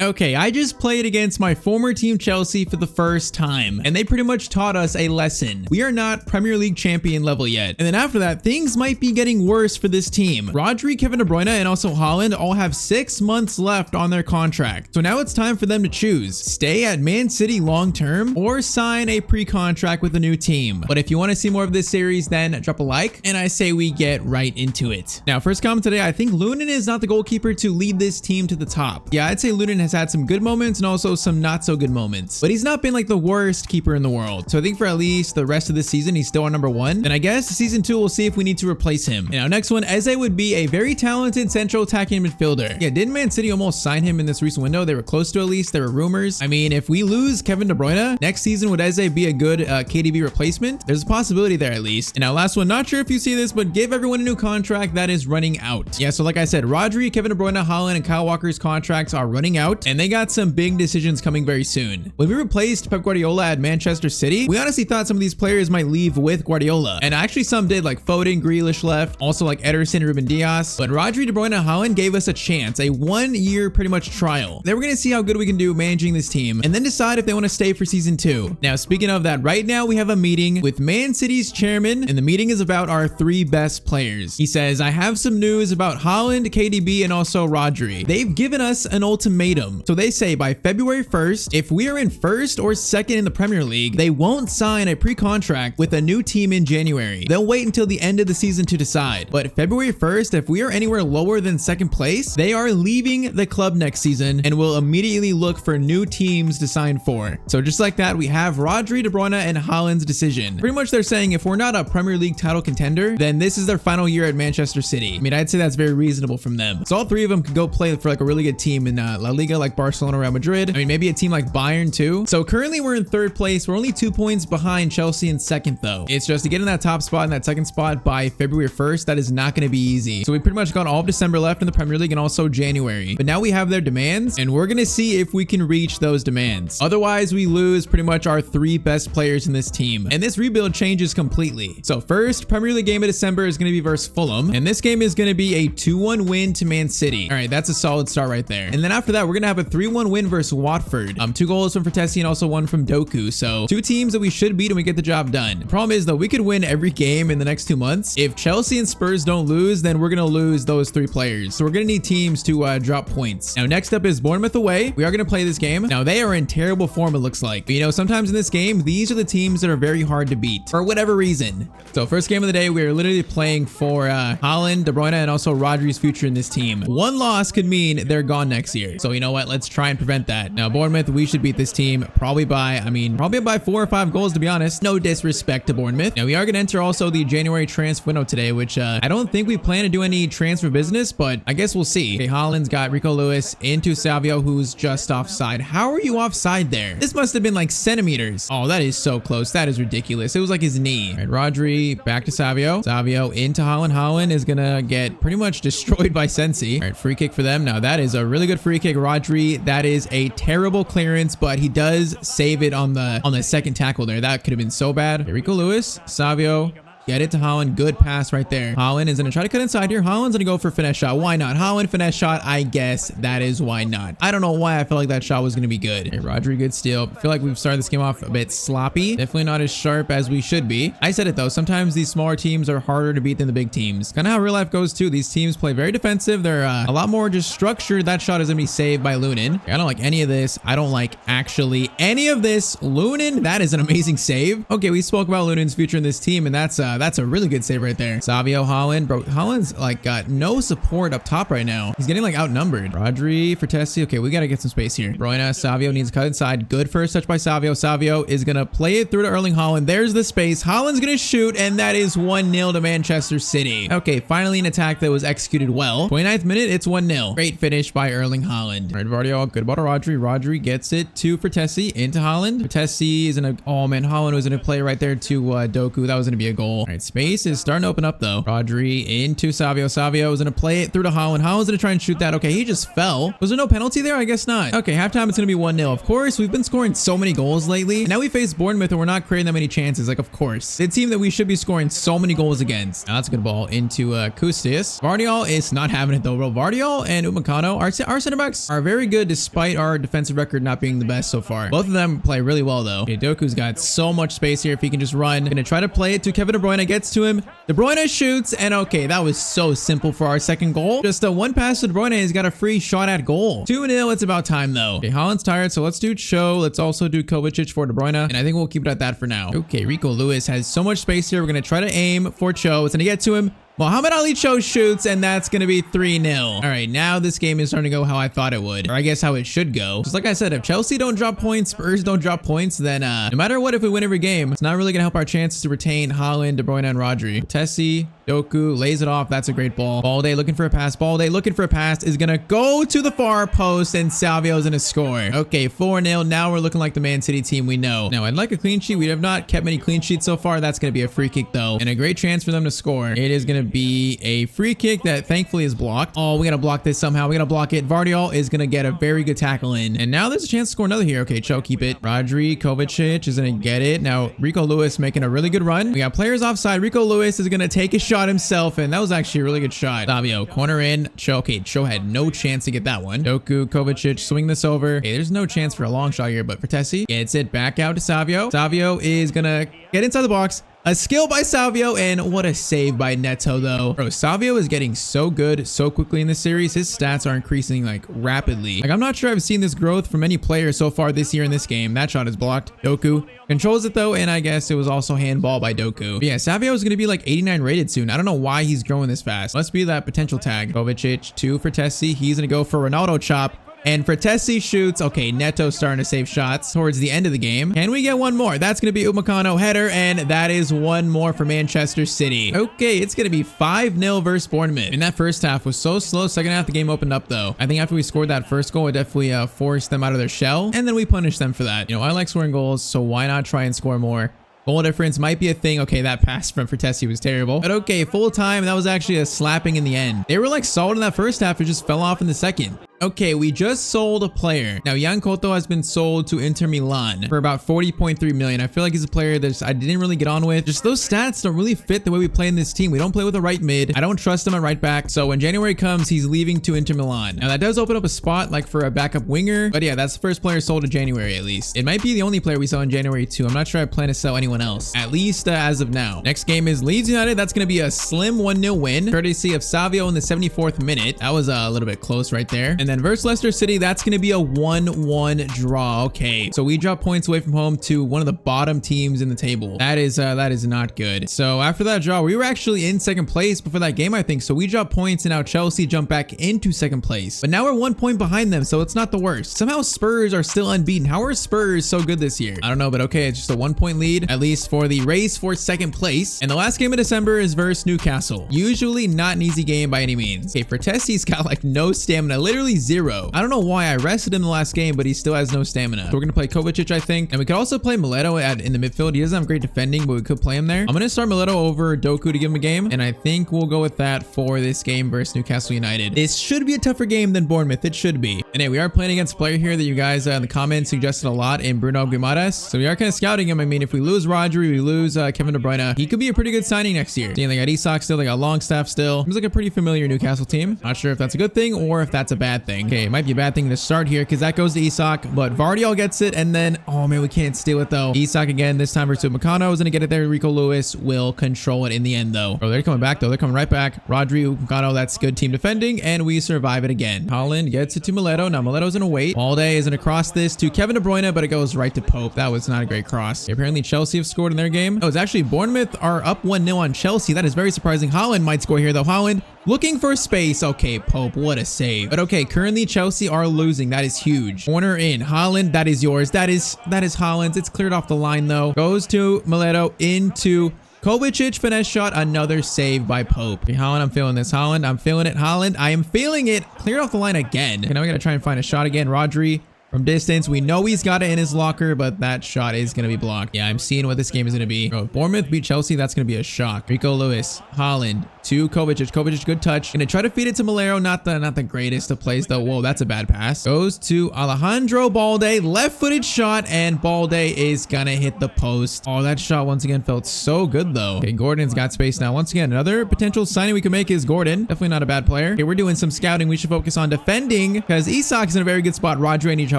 Okay, I just played against my former team Chelsea for the first time, and they pretty much taught us a lesson. We are not Premier League champion level yet. And then after that, things might be getting worse for this team. Rodri, Kevin De Bruyne, and also Haaland all have 6 months left on their contract. So now it's time for them to choose. Stay at Man City long term or sign a pre-contract with a new team. But if you want to see more of this series, then drop a like, and I say we get right into it. Now, first comment today, I think Lunin is not the goalkeeper to lead this team to the top. Yeah, I'd say Lunin has had some good moments and also some not so good moments, but he's not been like the worst keeper in the world. So I think for at least the rest of the season, he's still on number 1. And I guess season 2, we'll see if we need to replace him. Now, next one, Eze would be a very talented central attacking midfielder. Yeah, didn't Man City almost sign him in this recent window? They were close to, at least. There were rumors. I mean, if we lose Kevin De Bruyne, next season, would Eze be a good KDB replacement? There's a possibility there at least. And now last one, not sure if you see this, but give everyone a new contract that is running out. Yeah, so like I said, Rodri, Kevin De Bruyne, Haaland, and Kyle Walker's contracts are running out, and they got some big decisions coming very soon. When we replaced Pep Guardiola at Manchester City, we honestly thought some of these players might leave with Guardiola. And actually some did, like Foden, Grealish left, also like Ederson, Ruben Dias. But Rodri, De Bruyne, and Haaland gave us a chance, a 1-year pretty much trial. Then we're going to see how good we can do managing this team and then decide if they want to stay for season 2. Now, speaking of that, right now we have a meeting with Man City's chairman, and the meeting is about our 3 best players. He says, I have some news about Haaland, KDB, and also Rodri. They've given us an ultimatum. So they say by February 1st, if we are in 1st or 2nd in the Premier League, they won't sign a pre-contract with a new team in January. They'll wait until the end of the season to decide. But February 1st, if we are anywhere lower than 2nd place, they are leaving the club next season and will immediately look for new teams to sign for. So just like that, we have Rodri, De Bruyne, and Haaland's decision. Pretty much they're saying if we're not a Premier League title contender, then this is their final year at Manchester City. I mean, I'd say that's very reasonable from them. So all 3 of them could go play for like a really good team in La Liga, like Barcelona, Real Madrid. I mean, maybe a team like Bayern too. So currently we're in 3rd place. We're only 2 points behind Chelsea in 2nd though. It's just to get in that top spot and that 2nd spot by February 1st, that is not going to be easy. So we pretty much got all of December left in the Premier League and also January. But now we have their demands and we're going to see if we can reach those demands. Otherwise, we lose pretty much our 3 best players in this team. And this rebuild changes completely. So first, Premier League game of December is going to be versus Fulham. And this game is going to be a 2-1 win to Man City. All right, that's a solid start right there. And then after that, we're going to have a 3-1 win versus Watford. 2 goals from Tessie and also 1 from Doku. So 2 teams that we should beat and we get the job done. The problem is though, we could win every game in the next 2 months. If Chelsea and Spurs don't lose, then we're going to lose those 3 players. So we're going to need teams to drop points. Now, next up is Bournemouth away. We are going to play this game. Now, they are in terrible form, it looks like. But, you know, sometimes in this game, these are the teams that are very hard to beat for whatever reason. So first game of the day, we are literally playing for Haaland, De Bruyne, and also Rodri's future in this team. 1 loss could mean they're gone next year. So you know what? Let's try and prevent that. Now, Bournemouth, we should beat this team probably by 4 or 5 goals, to be honest. No disrespect to Bournemouth. Now, we are going to enter also the January transfer window today, which I don't think we plan to do any transfer business, but I guess we'll see. Okay, Haaland's got Rico Lewis into Savio, who's just offside. How are you offside there? This must have been like centimeters. Oh, that is so close. That is ridiculous. It was like his knee. All right, Rodri back to Savio. Savio into Haaland. Haaland is going to get pretty much destroyed by Sensi. All right, free kick for them. Now, that is a really good free kick. Rodri, that is a terrible clearance, but he does save it on the 2nd tackle there. That could have been so bad. Okay, Rico Lewis, Savio. Get it to Haaland. Good pass right there. Haaland is going to try to cut inside here. Haaland's going to go for a finesse shot. Why not? Haaland finesse shot. I guess that is why not. I don't know why I felt like that shot was going to be good. Okay, Rodri, good steal. I feel like we've started this game off a bit sloppy. Definitely not as sharp as we should be. I said it though. Sometimes these smaller teams are harder to beat than the big teams. Kind of how real life goes too. These teams play very defensive. They're a lot more just structured. That shot is going to be saved by Lunin. Okay, I don't like any of this. I don't like actually any of this. Lunin, that is an amazing save. Okay, we spoke about Lunin's future in this team, and that's a really good save right there. Savio, Haaland. Bro, Haaland's like got no support up top right now. He's getting like outnumbered. Rodri for Tessie. Okay, we got to get some space here. Bruyne, Savio needs to cut inside. Good first touch by Savio. Savio is going to play it through to Erling Haaland. There's the space. Haaland's going to shoot, and that is 1-0 to Manchester City. Okay, finally an attack that was executed well. 29th minute, it's 1-0. Great finish by Erling Haaland. All right, Vardio, good ball to Rodri. Rodri gets it to Tessie into Haaland. Tessie is in a, oh man, Haaland was going to play right there to Doku. That was going to be a goal. right, space is starting to open up though. Rodri into Savio. Savio is going to play it through to Haaland. Haaland's going to try and shoot that. Okay, he just fell. Was there no penalty there? I guess not. Okay, halftime it's going to be 1-0. Of course, we've been scoring so many goals lately. And now we face Bournemouth and we're not creating that many chances. Like, of course. The team that we should be scoring so many goals against. Now that's a good ball into Kustis. Vardiol is not having it though, bro. Vardiol and Upamecano, our center backs are very good despite our defensive record not being the best so far. Both of them play really well though. Okay, Doku's got so much space here if he can just run. Gonna try to play it to Kevin De Bruyne. Gets to him. De Bruyne shoots, and okay, that was so simple for our second goal. Just a one pass to De Bruyne. He's got a free shot at goal. 2-0. It's about time though. Okay, Haaland's tired, so let's do Cho. Let's also do Kovacic for De Bruyne, and I think we'll keep it at that for now. Okay, Rico Lewis has so much space here. We're gonna try to aim for Cho. It's gonna get to him. Mohamed Ali Cho shoots, and that's going to be 3-0. All right, now this game is starting to go how I thought it would, or I guess how it should go. Just like I said, if Chelsea don't drop points, Spurs don't drop points, then no matter what, if we win every game, it's not really going to help our chances to retain Haaland, De Bruyne, and Rodri. Tessie, Doku lays it off. That's a great ball. Balde looking for a pass. Balde looking for a pass is going to go to the far post, and Savio's going to score. Okay, 4-0. Now we're looking like the Man City team we know. Now, I'd like a clean sheet. We have not kept many clean sheets so far. That's going to be a free kick, though, and a great chance for them to score. It is going to be a free kick that thankfully is blocked. Oh, we got to block this somehow. We got to block it. Vardiol is going to get a very good tackle in, and now there's a chance to score another here. Okay, Cho, keep it. Rodri, Kovacic is going to get it. Now, Rico Lewis making a really good run. We got players offside. Rico Lewis is going to take a shot himself, and that was actually a really good shot. Savio, corner in. Cho, okay, Cho had no chance to get that one. Doku, Kovacic, swing this over. Okay, there's no chance for a long shot here, but for Tessie, gets it back out to Savio. Savio is going to get inside the box. A skill by Savio, and what a save by Neto though. Bro, Savio is getting so good so quickly in this series. His stats are increasing like rapidly. Like, I'm not sure I've seen this growth from any player so far this year in this game. That shot is blocked. Doku controls it though, and I guess it was also handball by Doku. But yeah, Savio is going to be like 89 rated soon. I don't know why he's growing this fast. Must be that potential tag. Kovacic, 2 for Tessie. He's going to go for Ronaldo chop. And for Tessie shoots, okay, Neto's starting to save shots towards the end of the game. Can we get one more? That's going to be Upamecano header, and that is one more for Manchester City. Okay, it's going to be 5-0 versus Bournemouth. And that first half was so slow. Second half, the game opened up, though. I think after we scored that first goal, it definitely forced them out of their shell, and then we punished them for that. You know, I like scoring goals, so why not try and score more? Goal difference might be a thing. Okay, that pass from Tessie was terrible. But okay, full time, that was actually a slapping in the end. They were like solid in that first half. It just fell off in the second. Okay, we just sold a player. Now, Jan Koto has been sold to Inter Milan for about 40.3 million. I feel like he's a player that I didn't really get on with. Just those stats don't really fit the way we play in this team. We don't play with a right mid. I don't trust him at right back. So when January comes, he's leaving to Inter Milan. Now, that does open up a spot like for a backup winger. But yeah, that's the first player sold in January at least. It might be the only player we sell in January too. I'm not sure I plan to sell anyone else, at least as of now. Next game is Leeds United. That's going to be a slim 1-0 win, courtesy of Savio in the 74th minute. That was a little bit close right there. And then versus Leicester City, that's going to be a 1-1 draw. Okay, so we drop points away from home to one of the bottom teams in the table. That is not good. So after that draw, we were actually in second place before that game, I think. So we dropped points, and now Chelsea jumped back into second place. But now we're 1 point behind them, so it's not the worst. Somehow Spurs are still unbeaten. How are Spurs so good this year? I don't know, but okay, it's just a 1 point lead, at least for the race for second place. And the last game of December is versus Newcastle. Usually not an easy game by any means. Okay, for Tessie's got like no stamina, literally 0. I don't know why I rested him the last game, but he still has no stamina. So we're gonna play Kovacic, I think, and we could also play Mileto in the midfield. He doesn't have great defending, but we could play him there. I'm gonna start Mileto over Doku to give him a game, and I think we'll go with that for this game versus Newcastle United. This should be a tougher game than Bournemouth. It should be. And hey, we are playing against a player here that you guys in the comments suggested a lot, in Bruno Guimaraes. So we are kind of scouting him. I mean, if we lose Rodri, we lose Kevin De Bruyne, he could be a pretty good signing next year. They got Isak still, they got Longstaff still. Seems like a pretty familiar Newcastle team. Not sure if that's a good thing or if that's a bad thing. Okay, it might be a bad thing to start here because that goes to Isak, but Vardiol gets it, and then, oh man, we can't steal it though. Isak again, this time versus Upamecano is gonna get it there. Rico Lewis will control it in the end though. Oh, they're coming back though. They're coming right back. Rodri, Upamecano, that's good team defending, and we survive it again. Haaland gets it to Mileto. Now Mileto's gonna wait. Balde is gonna cross this to Kevin De Bruyne, but it goes right to Pope. That was not a great cross. Apparently Chelsea have scored in their game. Oh, it's actually Bournemouth are up 1-0 on Chelsea. That is very surprising. Haaland might score here though. Haaland looking for space. Okay, Pope, what a save. But okay, currently Chelsea are losing. That is huge. Corner in. Haaland, that is yours. That is Haaland's. It's cleared off the line though. Goes to Mileto into Kovacic, finesse shot. Another save by Pope. Okay, Haaland, I'm feeling this. Haaland, I'm feeling it. Haaland, I am feeling it. Cleared off the line again. Okay, now we gotta try and find a shot again. Rodri From distance, we know he's got it in his locker, but that shot is going to be blocked. Yeah, I'm seeing what this game is going to be. Bro, Bournemouth beat Chelsea. That's going to be a shock. Rico Lewis, Haaland to Kovacic. Kovacic, good touch. Going to try to feed it to Malero. Not the greatest of plays, though. Whoa, that's a bad pass. Goes to Alejandro Balde. Left-footed shot, and Balde is going to hit the post. Oh, that shot once again felt so good, though. Okay, Gordon's got space now. Once again, another potential signing we can make is Gordon. Definitely not a bad player. Okay, we're doing some scouting. We should focus on defending because Isak's in a very good spot. Rodri, I need your help.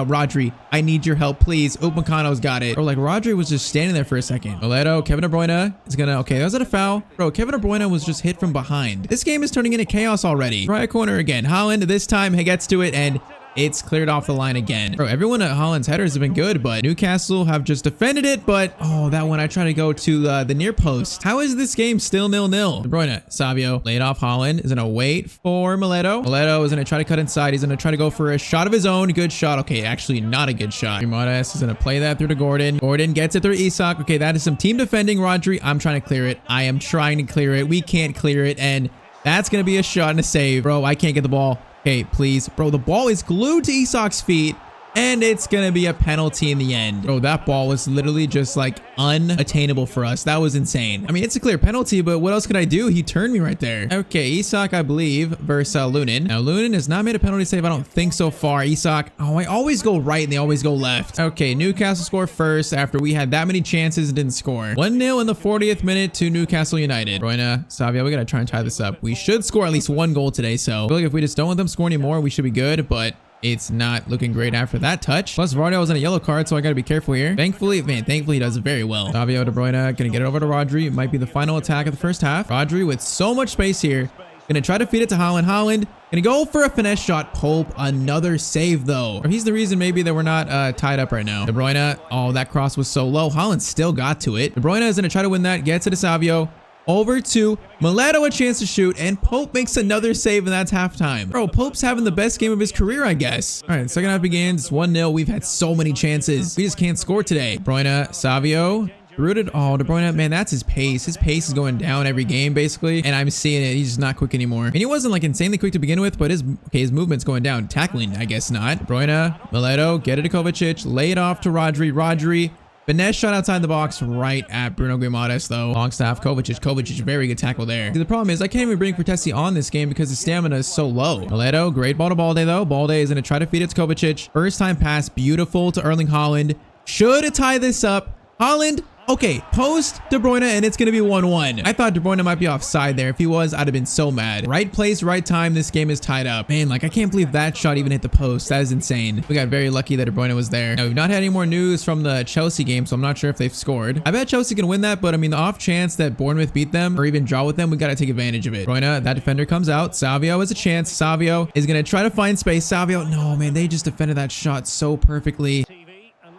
Rodri, I need your help, please. Upamecano's got it. Or like Rodri was just standing there for a second. Mileto, Kevin De Bruyne is gonna, okay, that was a foul. Bro, Kevin De Bruyne was just hit from behind. This game is turning into chaos already. Try a corner again. Haaland this time he gets to it and it's cleared off the line again. Bro, everyone at Haaland's headers have been good, but Newcastle have just defended it. But, oh, that one, I try to go to the near post. How is this game still 0-0? De Bruyne, Savio, laid off Haaland, is going to wait for Mileto. Mileto is going to try to cut inside. He's going to try to go for a shot of his own. Good shot. Okay, actually not a good shot. Ramirez is going to play that through to Gordon. Gordon gets it through Isak. Okay, that is some team defending. Rodri, I'm trying to clear it. I am trying to clear it. We can't clear it, and that's going to be a shot and a save. Bro, I can't get the ball. Okay, please. Bro, the ball is glued to Isak's feet. And it's going to be a penalty in the end. Bro, that ball was literally just like unattainable for us. That was insane. I mean, it's a clear penalty, but what else could I do? He turned me right there. Okay, Isak, I believe, versus Lunin. Now, Lunin has not made a penalty save. I don't think so far. Isak, oh, I always go right and they always go left. Okay, Newcastle score first after we had that many chances and didn't score. 1-0 in the 40th minute to Newcastle United. Bruyne, Savio, we got to try and tie this up. We should score at least one goal today, so I feel like if we just don't let them score anymore, we should be good, but it's not looking great after that touch. Plus, Vardy was on a yellow card, so I got to be careful here. Thankfully he does very well. Savio, De Bruyne, gonna get it over to Rodri. It might be the final attack of the first half. Rodri with so much space here. Gonna try to feed it to Haaland. Haaland gonna go for a finesse shot. Pope, another save though. Or he's the reason maybe that we're not tied up right now. De Bruyne, oh, that cross was so low. Haaland still got to it. De Bruyne is gonna try to win that. Gets it to Savio. Over to Mileto, a chance to shoot, and Pope makes another save, and that's halftime. Bro, Pope's having the best game of his career, I guess. All right, second half begins. 1-0. We've had so many chances. We just can't score today. Bruyne, Savio, rooted. Oh, De Bruyne, man, that's his pace. His pace is going down every game, basically, and I'm seeing it. He's just not quick anymore. And he wasn't like insanely quick to begin with, but his movement's going down. Tackling, I guess not. De Bruyne, Mileto, get it to Kovacic, lay it off to Rodri. Rodri. Finesse shot outside the box right at Bruno Guimaraes, though. Longstaff, Kovacic, very good tackle there. The problem is I can't even bring Protesi on this game because his stamina is so low. Mileto, great ball to Balde, though. Balde is going to try to feed it to Kovacic. First time pass, beautiful to Erling Haaland. Should tie this up. Haaland, okay, post De Bruyne, and it's going to be 1-1. I thought De Bruyne might be offside there. If he was, I'd have been so mad. Right place, right time. This game is tied up. Man, like, I can't believe that shot even hit the post. That is insane. We got very lucky that De Bruyne was there. Now, we've not had any more news from the Chelsea game, so I'm not sure if they've scored. I bet Chelsea can win that, but I mean, the off chance that Bournemouth beat them or even draw with them, we got to take advantage of it. Bruyne, that defender comes out. Savio has a chance. Savio is going to try to find space. Savio, no, man, they just defended that shot so perfectly.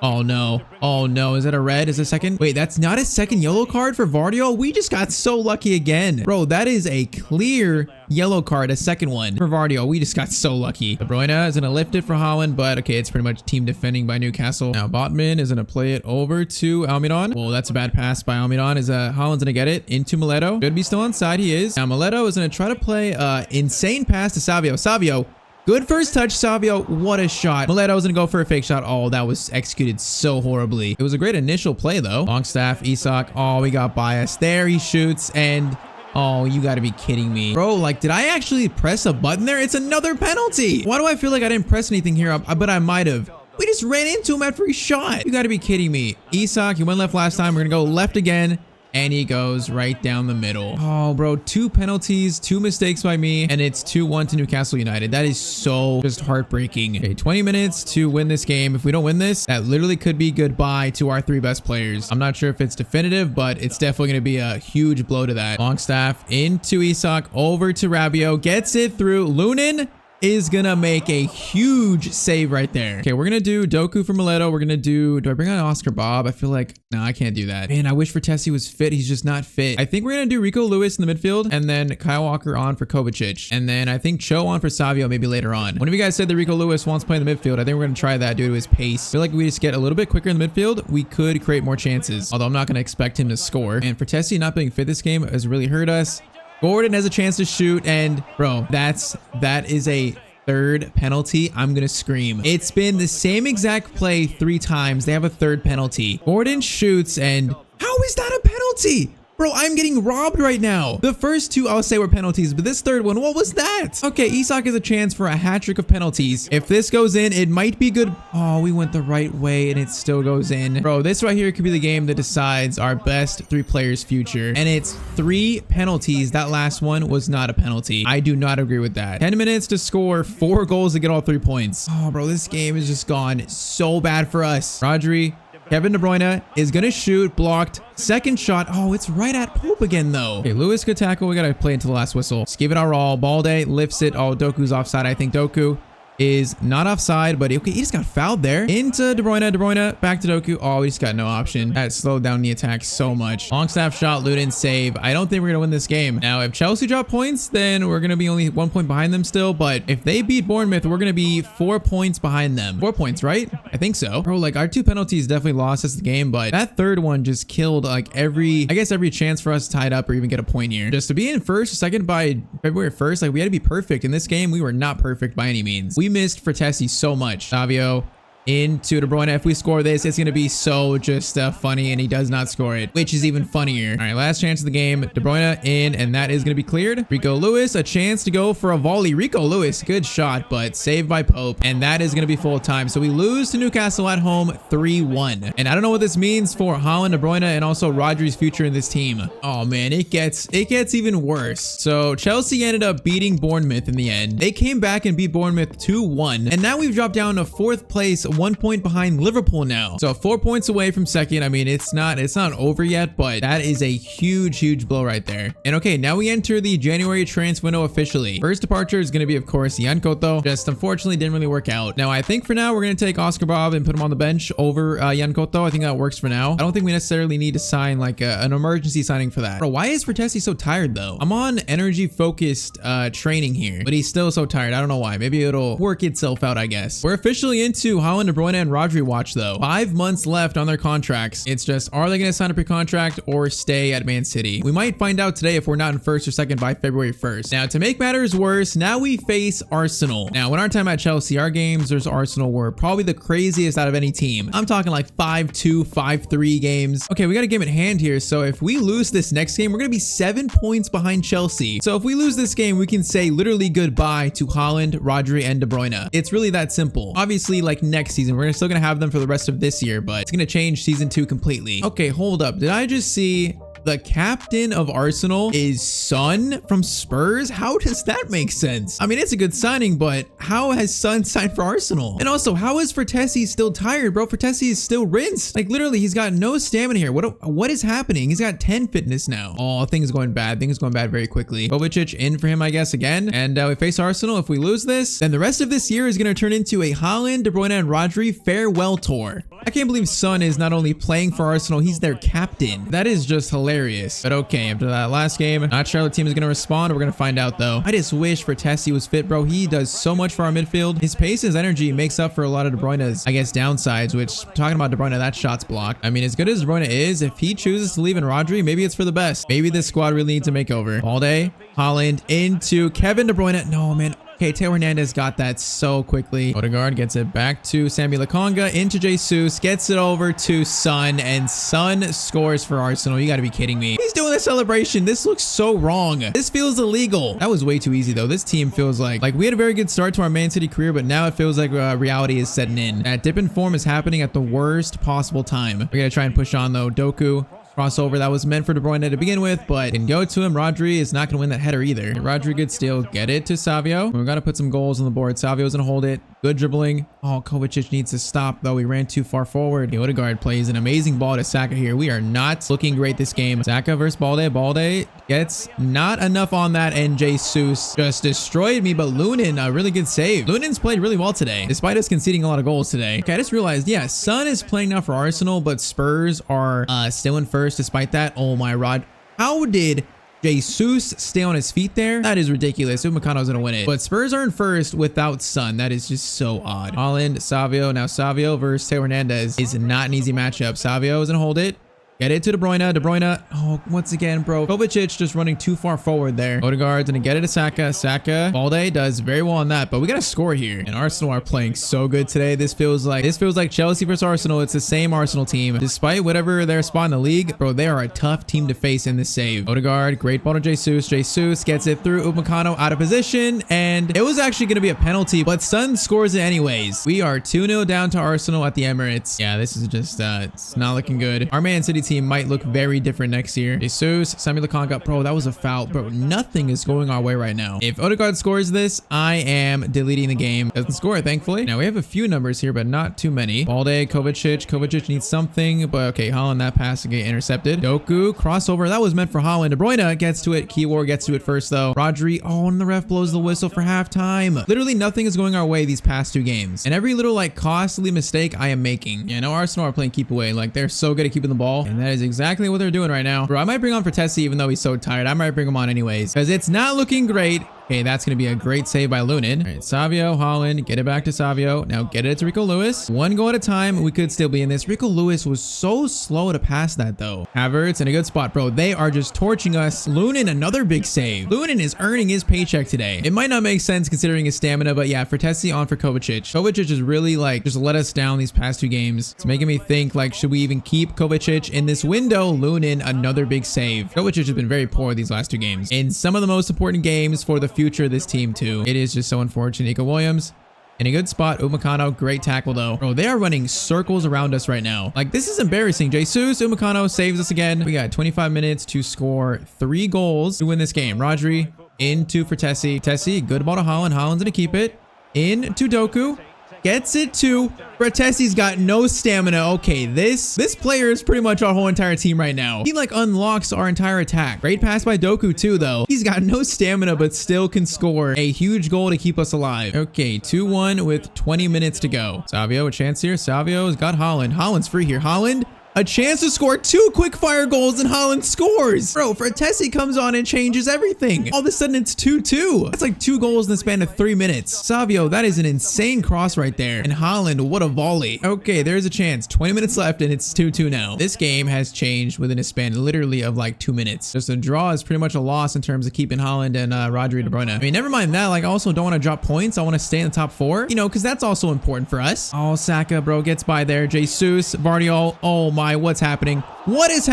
Oh no. Oh no. Is that a red? Is it a second? Wait, that's not a second yellow card for Vardio? We just got so lucky again. Bro, that is a clear yellow card, a second one for Vardio. We just got so lucky. De Bruyne is going to lift it for Haaland, but okay, it's pretty much team defending by Newcastle. Now, Botman is going to play it over to Almiron. Well, that's a bad pass by Almiron. Is Haaland's going to get it into Mileto. Should be still onside. He is. Now, Mileto is going to try to play insane pass to Savio. Savio. Good first touch, Savio. What a shot. Mileto was going to go for a fake shot. Oh, that was executed so horribly. It was a great initial play, though. Longstaff, Isak. Oh, we got bias. There he shoots, and oh, you got to be kidding me. Bro, like, did I actually press a button there? It's another penalty. Why do I feel like I didn't press anything here? But I might have. We just ran into him after he shot. You got to be kidding me. Isak, he went left last time. We're going to go left again. And he goes right down the middle. Oh, bro, 2 penalties, 2 mistakes by me, and it's 2-1 to Newcastle United. That is so just heartbreaking. Okay, 20 minutes to win this game. If we don't win this, that literally could be goodbye to our 3 best players. I'm not sure if it's definitive, but it's definitely going to be a huge blow to that. Longstaff into Isak, over to Rabiot, gets it through. Lunin is gonna make a huge save right there. Okay, we're gonna do Doku for Mileto. We're gonna do I bring on Oscar Bob? I feel like, no, I can't do that. Man, I wish Protesi was fit. He's just not fit. I think we're gonna do Rico Lewis in the midfield, and then Kyle Walker on for Kovacic. And then I think Cho on for Savio maybe later on. One of you guys said that Rico Lewis wants to play in the midfield. I think we're gonna try that due to his pace. I feel like if we just get a little bit quicker in the midfield, we could create more chances. Although I'm not gonna expect him to score. And Protesi not being fit this game has really hurt us. Gordon has a chance to shoot, and bro, that is a third penalty, I'm gonna scream. It's been the same exact play 3 times. They have a third penalty. Gordon shoots, and how is that a penalty? Bro, I'm getting robbed right now. The first 2 I'll say were penalties, but this third one, what was that? Okay, Isak has a chance for a hat trick of penalties. If this goes in, it might be good. Oh, we went the right way and it still goes in. Bro, this right here could be the game that decides our best 3 players' future. And it's 3 penalties. That last one was not a penalty. I do not agree with that. 10 minutes to score 4 goals to get all 3 points. Oh, bro, this game has just gone so bad for us. Rodri. Kevin De Bruyne is going to shoot, blocked. Second shot. Oh, it's right at Pope again, though. Okay, Lewis could tackle. We got to play until the last whistle. Just give it our all. Balde lifts it. Oh, Doku's offside. I think Doku is not offside, but okay, he just got fouled there. Into De Bruyne. De Bruyne back to Doku. Oh, we just got no option. That slowed down the attack so much. Longstaff shot, Luton save. I don't think we're gonna win this game. Now, if Chelsea drop points, then we're gonna be only 1 point behind them still. But if they beat Bournemouth, we're gonna be 4 points behind them. 4 points, right? I think so. Bro, like our 2 penalties definitely lost us the game, but that third one just killed like every chance for us to tie it up or even get a point here. Just to be in first or second by February 1st, like we had to be perfect. In this game, we were not perfect by any means. We missed for Tessie so much. Savio into De Bruyne. If we score this, it's going to be so just funny, and he does not score it, which is even funnier. All right, last chance of the game. De Bruyne in, and that is going to be cleared. Rico Lewis, a chance to go for a volley. Rico Lewis, good shot, but saved by Pope, and that is going to be full time. So we lose to Newcastle at home 3-1. And I don't know what this means for Haaland, De Bruyne, and also Rodri's future in this team. Oh man, it gets even worse. So Chelsea ended up beating Bournemouth in the end. They came back and beat Bournemouth 2-1, and now we've dropped down to 4th place, 1 point behind Liverpool now. So 4 points away from second. I mean, it's not over yet, but that is a huge blow right there. And okay, now we enter the January transfer window officially. First departure is going to be, of course, Jan Koto. Just unfortunately didn't really work out. Now, I think for now, we're going to take Oscar Bob and put him on the bench over Jan Koto. I think that works for now. I don't think we necessarily need to sign like an emergency signing for that. Bro, why is Vertesi so tired though? I'm on energy focused training here, but he's still so tired. I don't know why. Maybe it'll work itself out, I guess. We're officially into Haaland, De Bruyne, and Rodri watch though. 5 months left on their contracts. It's just, are they going to sign a pre-contract or stay at Man City? We might find out today if we're not in first or second by February 1st. Now, to make matters worse, now we face Arsenal. Now, in our time at Chelsea, our games versus Arsenal were probably the craziest out of any team. I'm talking like 5-2, 5-3 games. Okay, we got a game at hand here. So if we lose this next game, we're going to be 7 points behind Chelsea. So if we lose this game, we can say literally goodbye to Haaland, Rodri, and De Bruyne. It's really that simple. Obviously, like next season, we're still going to have them for the rest of this year, but it's going to change season 2 completely. Okay, hold up. Did I just see the captain of Arsenal is Son from Spurs? How does that make sense? I mean, it's a good signing, but how has Son signed for Arsenal? And also, how is Vertesi still tired, bro? Vertesi is still rinsed. Like, literally, he's got no stamina here. What is happening? He's got 10 fitness now. Oh, things going bad. Things going bad very quickly. Kovacic in for him, I guess, again. And we face Arsenal. If we lose this, then the rest of this year is going to turn into a Haaland, De Bruyne, and Rodri farewell tour. I can't believe Son is not only playing for Arsenal, he's their captain. That is just hilarious. But okay, after that last game, not sure how the team is going to respond. We're going to find out though. I just wish Vertesi was fit, bro. He does so much for our midfield. His pace, his energy makes up for a lot of De Bruyne's, I guess, downsides, which, talking about De Bruyne, that shot's blocked. I mean, as good as De Bruyne is, if he chooses to leave in Rodri, maybe it's for the best. Maybe this squad really needs a makeover. Balde, Haaland into Kevin De Bruyne. No, man. Okay, Teo Hernandez got that so quickly. Odegaard gets it back to Sammy Lokonga, into Jesus, gets it over to Son, and Son scores for Arsenal. You gotta be kidding me. He's doing the celebration. This looks so wrong. This feels illegal. That was way too easy though. This team feels like we had a very good start to our Man City career, but now it feels like reality is setting in. That dip in form is happening at the worst possible time. We're gonna try and push on though. Doku. Crossover that was meant for De Bruyne to begin with, but didn't go to him. Rodri is not going to win that header either. Rodri good steal. Get it to Savio. We've got to put some goals on the board. Savio's going to hold it. Good dribbling. Oh, Kovacic needs to stop, though. We ran too far forward. Odegaard plays an amazing ball to Saka here. We are not looking great this game. Saka versus Balde. Balde gets not enough on that, and Jesus just destroyed me, but Lunin, a really good save. Lunin's played really well today, despite us conceding a lot of goals today. Okay, I just realized, yeah, Son is playing now for Arsenal, but Spurs are still in first despite that. Oh my rod. How did Jesus stay on his feet there? That is ridiculous. Upamecano's gonna win it. But Spurs are in first without Son. That is just so odd. Haaland, Savio. Now Savio versus Teo Hernandez is not an easy matchup. Savio is gonna hold it. Get it to De Bruyne. De Bruyne. Oh, once again, bro. Kovacic just running too far forward there. Odegaard's gonna get it to Saka. Saka. Balde does very well on that, but we got to score here. And Arsenal are playing so good today. This feels like Chelsea versus Arsenal. It's the same Arsenal team. Despite whatever their spot in the league, bro, they are a tough team to face in this save. Odegaard, great ball to Jesus. Jesus gets it through. Upamecano out of position, and it was actually going to be a penalty, but Son scores it anyways. We are 2-0 down to Arsenal at the Emirates. Yeah, this is just, it's not looking good. Our Man City team might look very different next year. Jesus, Samuel Lokonga, bro, that was a foul. Bro, nothing is going our way right now. If Odegaard scores this, I am deleting the game. Doesn't score it, thankfully. Now we have a few numbers here, but not too many. Balde, Kovacic. Kovacic needs something, but okay, Haaland, that pass to get intercepted. Doku, crossover. That was meant for Haaland. De Bruyne gets to it. Keyword gets to it first, though. Rodri, oh, and the ref blows the whistle for halftime. Literally nothing is going our way these past 2 games. And every little, like, costly mistake I am making. Yeah, no, Arsenal are playing keep away. Like, they're so good at keeping the ball. And that is exactly what they're doing right now. Bro, I might bring on Tyztir even though he's so tired. I might bring him on anyways, because it's not looking great. Okay, that's going to be a great save by Lunin. All right, Savio, Haaland, get it back to Savio. Now get it to Rico Lewis. 1 goal at a time. We could still be in this. Rico Lewis was so slow to pass that, though. Havertz in a good spot, bro. They are just torching us. Lunin, another big save. Lunin is earning his paycheck today. It might not make sense considering his stamina, but yeah, for Tyztir on for Kovacic. Kovacic is really, like, just let us down these past 2 games. It's making me think, like, should we even keep Kovacic in this window? Lunin, another big save. Kovacic has been very poor these last 2 games. In some of the most important games for the future of this team, too. It is just so unfortunate. Nico Williams in a good spot. Upamecano, great tackle, though. Bro, they are running circles around us right now. Like, this is embarrassing. Jesus, Upamecano saves us again. We got 25 minutes to score 3 goals to win this game. Rodri into for Tyztir. Tyztir, good ball to Haaland. Haaland's gonna keep it. In to Doku. Gets it to Tyztir's got no stamina. Okay, this player is pretty much our whole entire team right now. He like unlocks our entire attack. Great pass by Doku too, though. He's got no stamina, but still can score a huge goal to keep us alive. Okay, 2-1 with 20 minutes to go. Savio, a chance here. Savio's got Haaland. Haaland's free here. Haaland, a chance to score 2 quick fire goals, and Haaland scores. Bro, Tyztir comes on and changes everything. All of a sudden, it's 2-2. That's like 2 goals in the span of 3 minutes. Savio, that is an insane cross right there. And Haaland, what a volley. Okay, there's a chance. 20 minutes left, and it's 2-2 now. This game has changed within a span literally of like 2 minutes. Just a draw is pretty much a loss in terms of keeping Haaland and Rodri De Bruyne. I mean, never mind that. Like, I also don't want to drop points. I want to stay in the top 4, you know, because that's also important for us. Oh, Saka, bro, gets by there. Jesus, Vardiol. Oh my, what's happening? What is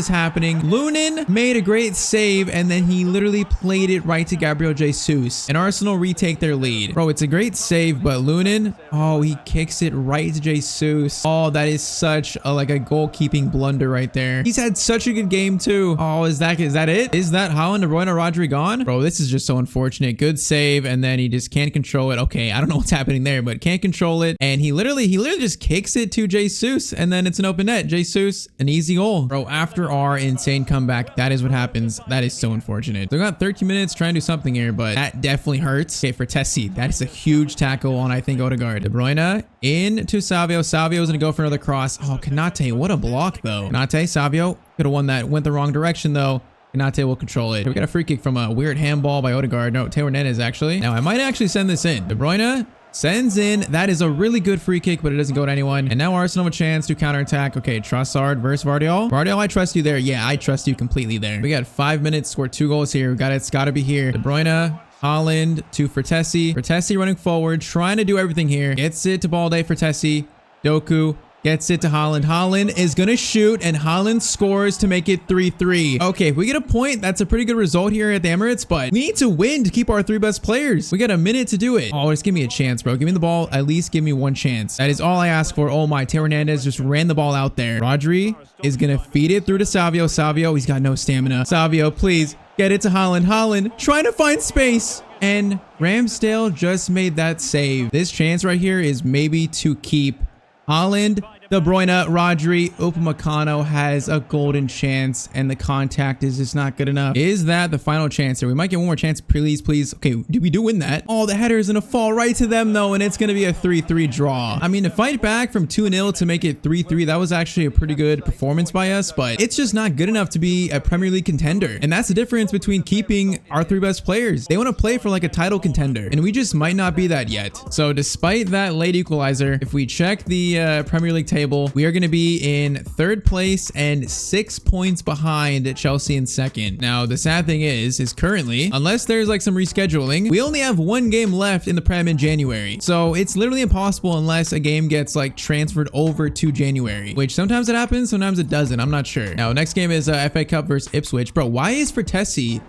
happening? Lunin made a great save, and then he literally played it right to Gabriel Jesus, and Arsenal retake their lead. Bro, it's a great save, but Lunin, oh, he kicks it right to Jesus. Oh, that is such a like a goalkeeping blunder right there. He's had such a good game too. Oh, is that it? Is that Haaland, De Bruyne, Rodri gone? Bro, this is just so unfortunate. Good save, and then he just can't control it. Okay, I don't know what's happening there, but can't control it, and he literally just kicks it to Jesus, and then it's an open net. Jesus, an easy goal. Bro, after our insane comeback, that is what happens. That is so unfortunate. So we got 13 minutes trying to do something here, but that definitely hurts. Okay, for Tyztir, that is a huge tackle on, I think, Odegaard. De Bruyne in to Savio. Savio's gonna go for another cross. Oh, Kanate, what a block, though. Kanate, Savio could have won that. Went the wrong direction, though. Kanate will control it. We got a free kick from a weird handball by Odegaard. No, Taylor Hernandez, actually. Now, I might actually send this in. De Bruyne sends in. That is a really good free kick, but it doesn't go to anyone. And now Arsenal have a chance to counterattack. Okay, Trossard versus Vardiol. Vardiol, I trust you there. Yeah, I trust you completely there. We got 5 minutes, scored 2 goals here. It's got to be here. De Bruyne, Haaland to Tyztir. Tyztir running forward, trying to do everything here. Gets it to Balde for Tyztir. Doku gets it to Haaland. Haaland is going to shoot, and Haaland scores to make it 3-3. Okay, if we get a point, that's a pretty good result here at the Emirates, but we need to win to keep our 3 best players. We got a minute to do it. Oh, just give me a chance, bro. Give me the ball. At least give me 1 chance. That is all I ask for. Oh my, Taylor Hernandez just ran the ball out there. Rodri is going to feed it through to Savio. Savio, he's got no stamina. Savio, please get it to Haaland. Haaland trying to find space. And Ramsdale just made that save. This chance right here is maybe to keep Haaland, De Bruyne, Rodri. Upamecano has a golden chance, and the contact is just not good enough. Is that the final chance here? We might get 1 more chance. Please, please. Okay, we do win that. Oh, the header is going to fall right to them, though, and it's going to be a 3-3 draw. I mean, to fight back from 2-0 to make it 3-3, that was actually a pretty good performance by us, but it's just not good enough to be a Premier League contender. And that's the difference between keeping our 3 best players. They want to play for like a title contender, and we just might not be that yet. So despite that late equalizer, if we check the Premier League table. We are going to be in 3rd place and 6 points behind Chelsea in 2nd. Now, the sad thing is currently, unless there's like some rescheduling, we only have 1 game left in the Prem in January. So it's literally impossible unless a game gets like transferred over to January, which sometimes it happens, sometimes it doesn't. I'm not sure. Now, next game is FA Cup versus Ipswich. Bro, why is Vertesi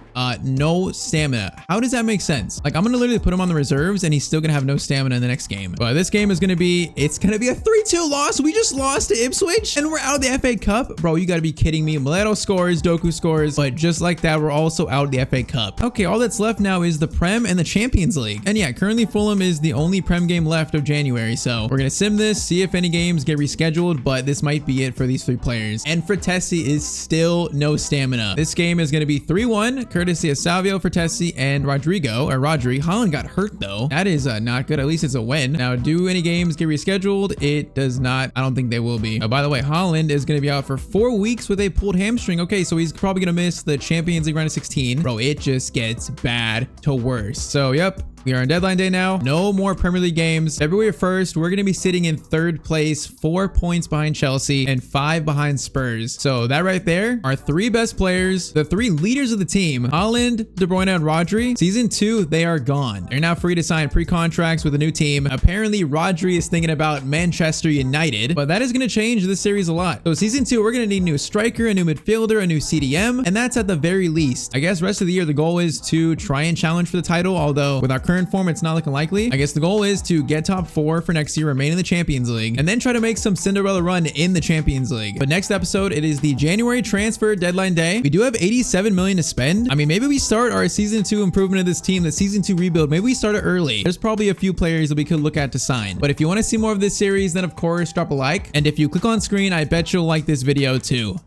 no stamina? How does that make sense? Like, I'm gonna literally put him on the reserves and he's still gonna have no stamina in the next game. But this game is gonna be, it's gonna be a 3-2 loss. We just lost to Ipswich and we're out of the FA Cup. Bro, you gotta be kidding me. Mileto scores, Doku scores, but just like that, we're also out of the FA Cup. Okay, all that's left now is the Prem and the Champions League. And yeah, currently Fulham is the only Prem game left of January. So we're gonna sim this, see if any games get rescheduled, but this might be it for these 3 players. And Vertesi is still no stamina. This game is gonna be 3-1, courtesy of Savio, Vertesi, and Rodri. Haaland got hurt though. That is not good. At least it's a win. Now, do any games get rescheduled? It does not. I don't think they will be. Oh, by the way, Haaland is going to be out for 4 weeks with a pulled hamstring. Okay, so he's probably going to miss the Champions League round of 16. Bro, it just gets bad to worse. So, yep. We are on deadline day now. No more Premier League games. February 1st, we're going to be sitting in 3rd place, 4 points behind Chelsea and 5 behind Spurs. So that right there, our 3 best players, the 3 leaders of the team, Haaland, De Bruyne, and Rodri. Season 2, they are gone. They're now free to sign pre-contracts with a new team. Apparently, Rodri is thinking about Manchester United, but that is going to change this series a lot. So season 2, we're going to need a new striker, a new midfielder, a new CDM, and that's at the very least. I guess rest of the year, the goal is to try and challenge for the title, although with our current form, it's not looking likely. I guess the goal is to get top 4 for next year, remain in the Champions League, and then try to make some Cinderella run in the Champions League. But next episode, it is the January transfer deadline day. We do have 87 million to spend. I mean, maybe we start our season 2 improvement of this team, the season 2 rebuild. Maybe we start it early. There's probably a few players that we could look at to sign. But if you want to see more of this series, then of course, drop a like. And if you click on screen, I bet you'll like this video too.